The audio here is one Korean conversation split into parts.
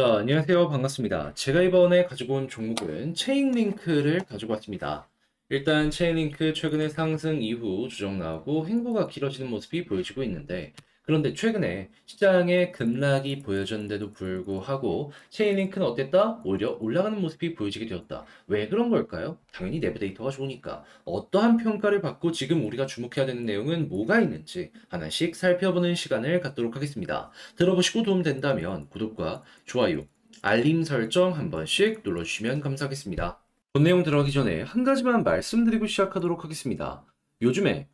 자, 안녕하세요. 반갑습니다. 제가 이번에 가지고 온 종목은 체인링크를 가지고 왔습니다. 일단 체인링크 최근에 상승 이후 주정 나오고 횡보가 길어지는 모습이 보여지고 있는데, 그런데 최근에 시장에 급락이 보여졌는데도 불구하고 체인링크는 어땠다? 오히려 올라가는 모습이 보여지게 되었다. 왜 그런 걸까요? 당연히 내부 데이터가 좋으니까. 어떠한 평가를 받고 지금 우리가 주목해야 되는 내용은 뭐가 있는지 하나씩 살펴보는 시간을 갖도록 하겠습니다. 들어보시고 도움된다면 구독과 좋아요, 알림 설정 한 번씩 눌러주시면 감사하겠습니다. 본 내용 들어가기 전에 한 가지만 말씀드리고 시작하도록 하겠습니다. 요즘에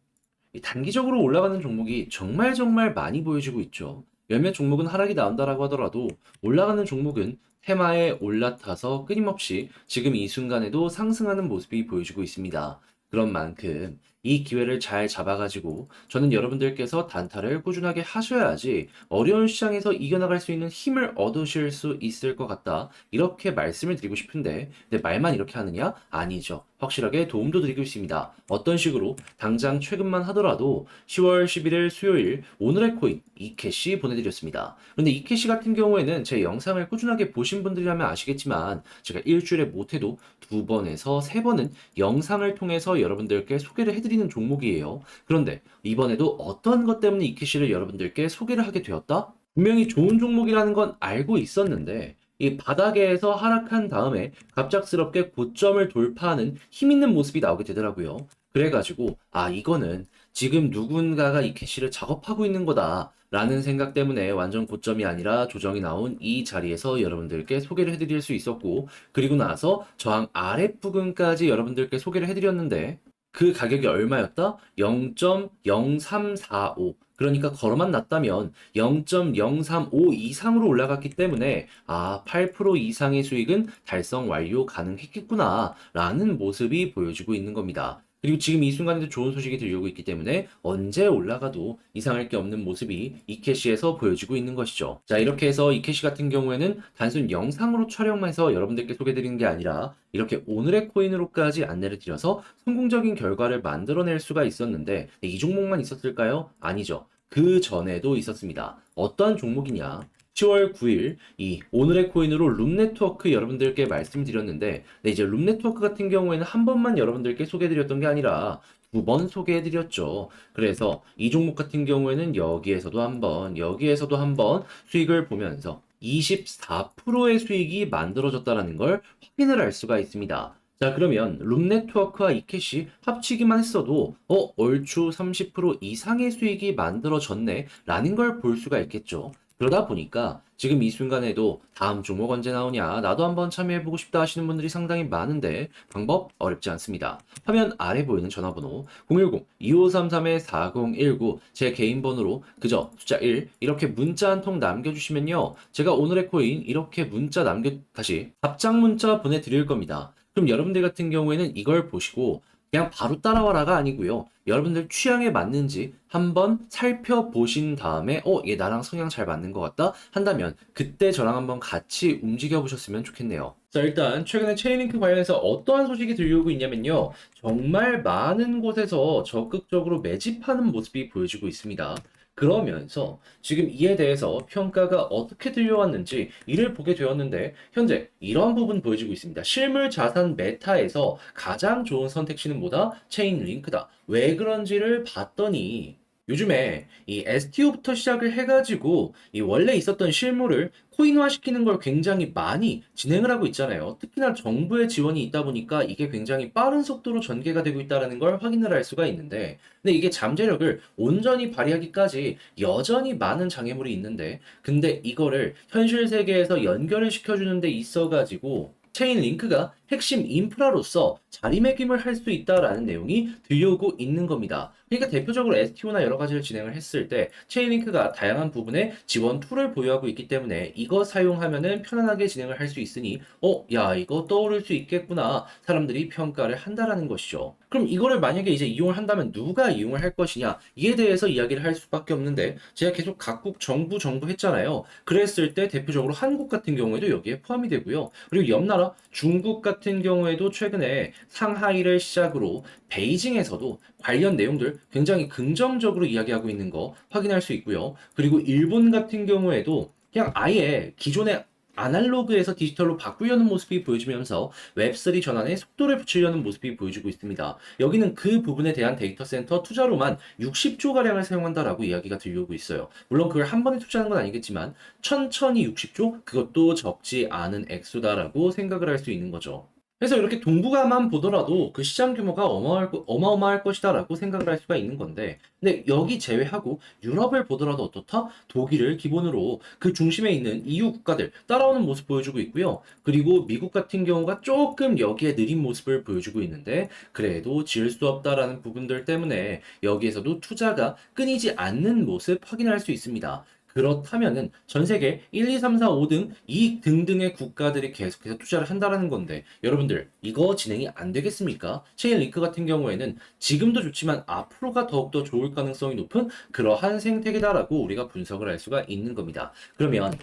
이 단기적으로 올라가는 종목이 정말 많이 보여지고 있죠. 몇몇 종목은 하락이 나온다라고 하더라도 올라가는 종목은 테마에 올라타서 끊임없이 지금 이 순간에도 상승하는 모습이 보여지고 있습니다. 그런 만큼 이 기회를 잘 잡아가지고 저는 여러분들께서 단타를 꾸준하게 하셔야지 어려운 시장에서 이겨나갈 수 있는 힘을 얻으실 수 있을 것 같다. 이렇게 말씀을 드리고 싶은데, 근데 말만 이렇게 하느냐? 아니죠. 확실하게 도움도 드리고 있습니다. 어떤 식으로? 당장 최근만 하더라도 10월 11일 수요일 오늘의 코인 이캐시 보내드렸습니다. 그런데 이캐시 같은 경우에는 제 영상을 꾸준하게 보신 분들이라면 아시겠지만 제가 일주일에 못해도 2번에서 3번은 영상을 통해서 여러분들께 소개를 해드리는 종목이에요. 그런데 이번에도 어떤 것 때문에 이캐시를 여러분들께 소개를 하게 되었다? 분명히 좋은 종목이라는 건 알고 있었는데 이 바닥에서 하락한 다음에 갑작스럽게 고점을 돌파하는 힘 있는 모습이 나오게 되더라고요. 그래가지고 이거는 지금 누군가가 이 캐시를 작업하고 있는 거다 라는 생각 때문에 완전 고점이 아니라 조정이 나온 이 자리에서 여러분들께 소개를 해드릴 수 있었고, 그리고 나서 저항 아랫부분까지 여러분들께 소개를 해드렸는데 그 가격이 얼마였다? 0.0345. 그러니까 걸어만 놨다면 0.035 이상으로 올라갔기 때문에 8% 이상의 수익은 달성 완료 가능했겠구나 라는 모습이 보여지고 있는 겁니다. 그리고 지금 이 순간에도 좋은 소식이 들려오고 있기 때문에 언제 올라가도 이상할 게 없는 모습이 이캐시에서 보여지고 있는 것이죠. 자, 이렇게 해서 이캐시 같은 경우에는 단순 영상으로 촬영해서 여러분들께 소개드리는 게 아니라 이렇게 오늘의 코인으로까지 안내를 드려서 성공적인 결과를 만들어낼 수가 있었는데, 이 종목만 있었을까요? 아니죠. 그 전에도 있었습니다. 어떠한 종목이냐? 10월 9일 이 오늘의 코인으로 룸네트워크 여러분들께 말씀드렸는데, 이제 룸네트워크 같은 경우에는 한 번만 여러분들께 소개해드렸던 게 아니라 2번 소개해드렸죠. 그래서 이 종목 같은 경우에는 여기에서도 한 번, 여기에서도 한 번 수익을 보면서 24%의 수익이 만들어졌다는 걸 확인을 할 수가 있습니다. 자, 그러면 룸네트워크와 이캐시 합치기만 했어도 얼추 30% 이상의 수익이 만들어졌네 라는 걸 볼 수가 있겠죠. 그러다 보니까 지금 이 순간에도 다음 종목 언제 나오냐, 나도 한번 참여해보고 싶다 하시는 분들이 상당히 많은데 방법 어렵지 않습니다. 화면 아래 보이는 전화번호 010-2533-4019 제 개인 번호로 그저 숫자 1 이렇게 문자 한 통 남겨주시면요, 제가 오늘의 코인 이렇게 문자 다시 답장 문자 보내드릴 겁니다. 그럼 여러분들 같은 경우에는 이걸 보시고 그냥 바로 따라와라가 아니고요, 여러분들 취향에 맞는지 한번 살펴보신 다음에 얘 나랑 성향 잘 맞는 것 같다 한다면 그때 저랑 한번 같이 움직여 보셨으면 좋겠네요. 자, 일단 최근에 체인링크 관련해서 어떠한 소식이 들려오고 있냐면요, 정말 많은 곳에서 적극적으로 매집하는 모습이 보여지고 있습니다. 그러면서 지금 이에 대해서 평가가 어떻게 들려왔는지 이를 보게 되었는데, 현재 이러한 부분 보여지고 있습니다. 실물 자산 메타에서 가장 좋은 선택지는 뭐다? 체인링크다. 왜 그런지를 봤더니 요즘에 이 STO부터 시작을 해가지고 이 원래 있었던 실물을 코인화시키는 걸 굉장히 많이 진행을 하고 있잖아요. 특히나 정부의 지원이 있다 보니까 이게 굉장히 빠른 속도로 전개가 되고 있다는 걸 확인을 할 수가 있는데, 근데 이게 잠재력을 온전히 발휘하기까지 여전히 많은 장애물이 있는데, 근데 이거를 현실 세계에서 연결을 시켜주는 데 있어가지고 체인 링크가 핵심 인프라로서 자리매김을 할 수 있다라는 내용이 들려오고 있는 겁니다. 그러니까 대표적으로 STO나 여러 가지를 진행을 했을 때 체인링크가 다양한 부분에 지원 툴을 보유하고 있기 때문에 이거 사용하면은 편안하게 진행을 할 수 있으니 야, 이거 떠오를 수 있겠구나 사람들이 평가를 한다라는 것이죠. 그럼 이거를 만약에 이제 이용을 한다면 누가 이용을 할 것이냐, 이에 대해서 이야기를 할 수밖에 없는데, 제가 계속 각국 정부 했잖아요. 그랬을 때 대표적으로 한국 같은 경우에도 여기에 포함이 되고요. 그리고 옆 나라 중국 같은 경우에도 최근에 상하이를 시작으로 베이징에서도 관련 내용들 굉장히 긍정적으로 이야기하고 있는 거 확인할 수 있고요. 그리고 일본 같은 경우에도 그냥 아예 기존에 아날로그에서 디지털로 바꾸려는 모습이 보여지면서 웹3 전환에 속도를 붙이려는 모습이 보여지고 있습니다. 여기는 그 부분에 대한 데이터 센터 투자로만 60조가량을 사용한다라고 이야기가 들려오고 있어요. 물론 그걸 한 번에 투자하는 건 아니겠지만 천천히 60조? 그것도 적지 않은 액수다라고 생각을 할 수 있는 거죠. 그래서 이렇게 동북아만 보더라도 그 시장 규모가 어마어마할 것이다라고 생각을 할 수가 있는 건데, 근데 여기 제외하고 유럽을 보더라도 어떻다? 독일을 기본으로 그 중심에 있는 EU 국가들 따라오는 모습 보여주고 있고요. 그리고 미국 같은 경우가 조금 여기에 느린 모습을 보여주고 있는데, 그래도 지을 수 없다라는 부분들 때문에 여기에서도 투자가 끊이지 않는 모습 확인할 수 있습니다. 그렇다면은 전 세계 1, 2, 3, 4, 5등 이 등등의 국가들이 계속해서 투자를 한다라는 건데, 여러분들 이거 진행이 안 되겠습니까? 체인링크 같은 경우에는 지금도 좋지만 앞으로가 더욱더 좋을 가능성이 높은 그러한 생태계다라고 우리가 분석을 할 수가 있는 겁니다. 그러면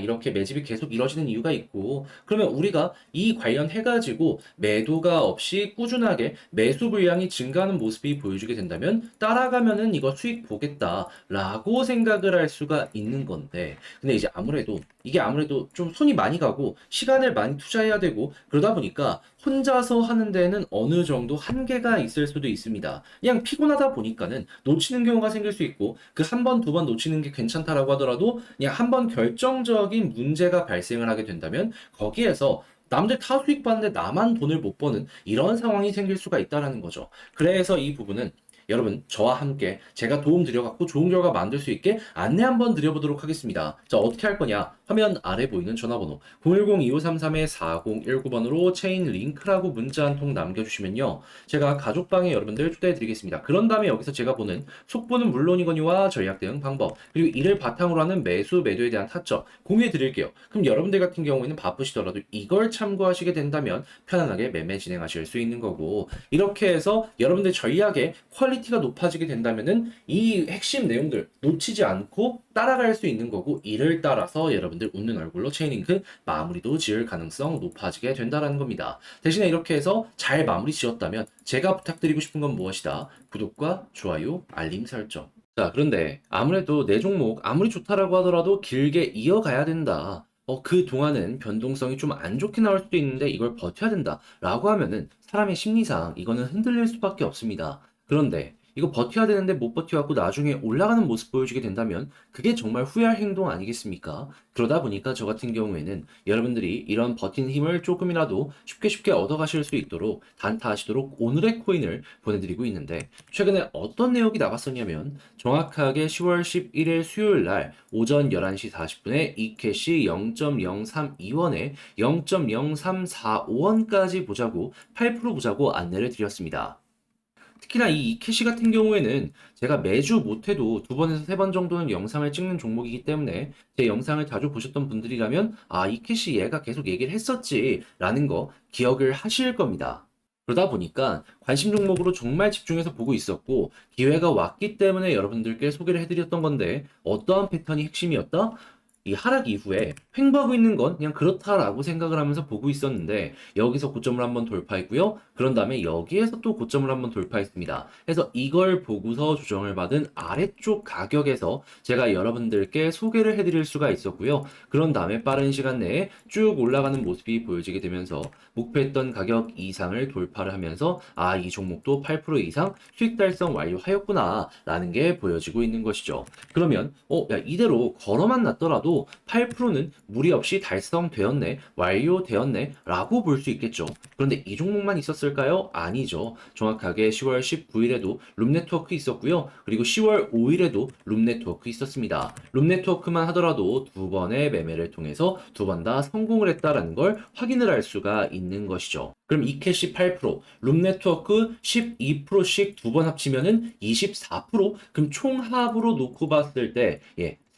이렇게 매집이 계속 이뤄지는 이유가 있고, 그러면 우리가 이 관련해가지고 매도가 없이 꾸준하게 매수 물량이 증가하는 모습이 보여주게 된다면 따라가면은 이거 수익 보겠다라고 생각을 할 수가 있는 건데, 근데 이제 아무래도 좀 손이 많이 가고 시간을 많이 투자해야 되고 그러다 보니까 혼자서 하는 데는 어느 정도 한계가 있을 수도 있습니다. 그냥 피곤하다 보니까는 놓치는 경우가 생길 수 있고, 그 한 번, 두 번 놓치는 게 괜찮다라고 하더라도 그냥 한 번 결정적인 문제가 발생을 하게 된다면 거기에서 남들 다 수익 받는데 나만 돈을 못 버는 이런 상황이 생길 수가 있다라는 거죠. 그래서 이 부분은 여러분 저와 함께 제가 도움 드려갖고 좋은 결과 만들 수 있게 안내 한번 드려보도록 하겠습니다. 자, 어떻게 할 거냐? 화면 아래 보이는 전화번호 010-2533-4019번으로 체인 링크라고 문자 한 통 남겨주시면요, 제가 가족방에 여러분들 초대해 드리겠습니다. 그런 다음에 여기서 제가 보는 속보는 물론이거니와 전략 대응 방법, 그리고 이를 바탕으로 하는 매수 매도에 대한 타점 공유해 드릴게요. 그럼 여러분들 같은 경우에는 바쁘시더라도 이걸 참고하시게 된다면 편안하게 매매 진행하실 수 있는 거고, 이렇게 해서 여러분들 전략의 퀄리티가 높아지게 된다면은 이 핵심 내용들 놓치지 않고 따라갈 수 있는 거고, 이를 따라서 여러분들 웃는 얼굴로 체인링크 마무리도 지을 가능성 높아지게 된다는 겁니다. 대신에 이렇게 해서 잘 마무리 지었다면 제가 부탁드리고 싶은 건 무엇이다? 구독과 좋아요, 알림 설정. 자, 그런데 아무래도 내 종목 아무리 좋다라고 하더라도 길게 이어가야 된다. 그 동안은 변동성이 좀 안 좋게 나올 수도 있는데 이걸 버텨야 된다. 라고 하면은 사람의 심리상 이거는 흔들릴 수밖에 없습니다. 그런데 이거 버텨야 되는데 못 버텨갖고 나중에 올라가는 모습 보여주게 된다면 그게 정말 후회할 행동 아니겠습니까? 그러다 보니까 저 같은 경우에는 여러분들이 이런 버티는 힘을 조금이라도 쉽게 얻어가실 수 있도록 단타하시도록 오늘의 코인을 보내드리고 있는데, 최근에 어떤 내역이 나갔었냐면 정확하게 10월 11일 수요일 날 오전 11시 40분에 이캐시 0.032원에 0.0345원까지 보자고 8% 보자고 안내를 드렸습니다. 특히나 이 이캐시 같은 경우에는 제가 매주 못해도 두 번에서 세 번 정도는 영상을 찍는 종목이기 때문에 제 영상을 자주 보셨던 분들이라면 이캐시 얘가 계속 얘기를 했었지 라는 거 기억을 하실 겁니다. 그러다 보니까 관심 종목으로 정말 집중해서 보고 있었고 기회가 왔기 때문에 여러분들께 소개를 해드렸던 건데, 어떠한 패턴이 핵심이었다? 이 하락 이후에 횡보하고 있는 건 그냥 그렇다라고 생각을 하면서 보고 있었는데 여기서 고점을 한번 돌파했고요. 그런 다음에 여기에서 또 고점을 한번 돌파했습니다. 그래서 이걸 보고서 조정을 받은 아래쪽 가격에서 제가 여러분들께 소개를 해드릴 수가 있었고요. 그런 다음에 빠른 시간 내에 쭉 올라가는 모습이 보여지게 되면서 목표했던 가격 이상을 돌파를 하면서 이 종목도 8% 이상 수익 달성 완료하였구나 라는 게 보여지고 있는 것이죠. 그러면 이대로 걸어만 놨더라도 8%는 무리 없이 달성되었네, 완료되었네 라고 볼 수 있겠죠. 그런데 이 종목만 있었을까요? 아니죠. 정확하게 10월 19일에도 룸네트워크 있었고요. 그리고 10월 5일에도 룸네트워크 있었습니다. 룸네트워크만 하더라도 두 번의 매매를 통해서 두 번 다 성공을 했다는 걸 확인을 할 수가 있는 것이죠. 그럼 이캐시 8%, 룸네트워크 12%씩 두 번 합치면은 24%? 그럼 총합으로 놓고 봤을 때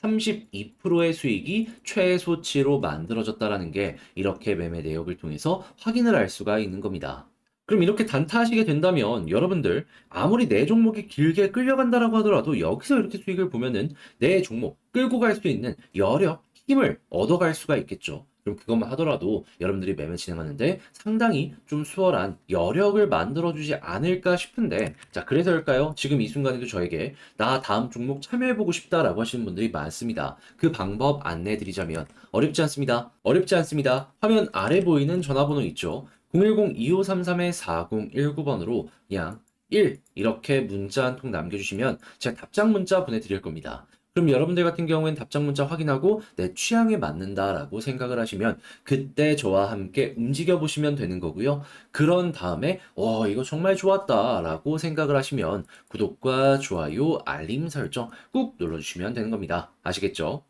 32%의 수익이 최소치로 만들어졌다라는 게 이렇게 매매 내역을 통해서 확인을 할 수가 있는 겁니다. 그럼 이렇게 단타하시게 된다면 여러분들 아무리 내 종목이 길게 끌려간다라고 하더라도 여기서 이렇게 수익을 보면은 내 종목 끌고 갈 수 있는 여력, 힘을 얻어갈 수가 있겠죠. 그럼 그것만 하더라도 여러분들이 매매 진행하는데 상당히 좀 수월한 여력을 만들어주지 않을까 싶은데, 자, 그래서일까요? 지금 이 순간에도 저에게 나 다음 종목 참여해보고 싶다라고 하시는 분들이 많습니다. 그 방법 안내해드리자면 어렵지 않습니다. 어렵지 않습니다. 화면 아래 보이는 전화번호 있죠? 010-2533-4019번으로 그냥 1 이렇게 문자 한 통 남겨주시면 제가 답장 문자 보내드릴 겁니다. 그럼 여러분들 같은 경우엔 답장 문자 확인하고 내 취향에 맞는다라고 생각을 하시면 그때 저와 함께 움직여 보시면 되는 거고요. 그런 다음에 이거 정말 좋았다라고 생각을 하시면 구독과 좋아요, 알림 설정 꾹 눌러주시면 되는 겁니다. 아시겠죠?